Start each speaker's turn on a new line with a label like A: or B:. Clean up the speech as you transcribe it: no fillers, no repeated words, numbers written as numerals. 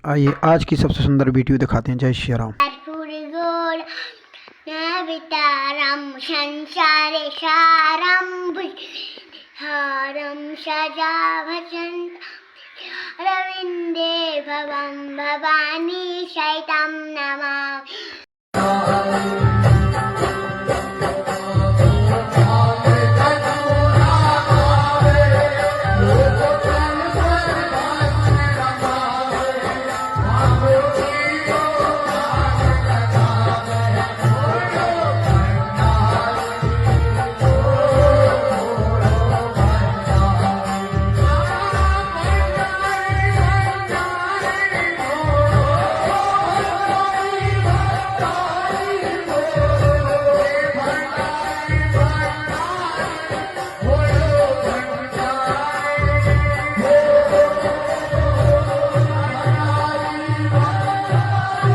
A: आइए आज की सबसे सुंदर वीडियो दिखाते हैं। जय श्री राम।
B: संसारे सारं हारं सजा भजन् रविन्दे भवं भवानी शैतं नमा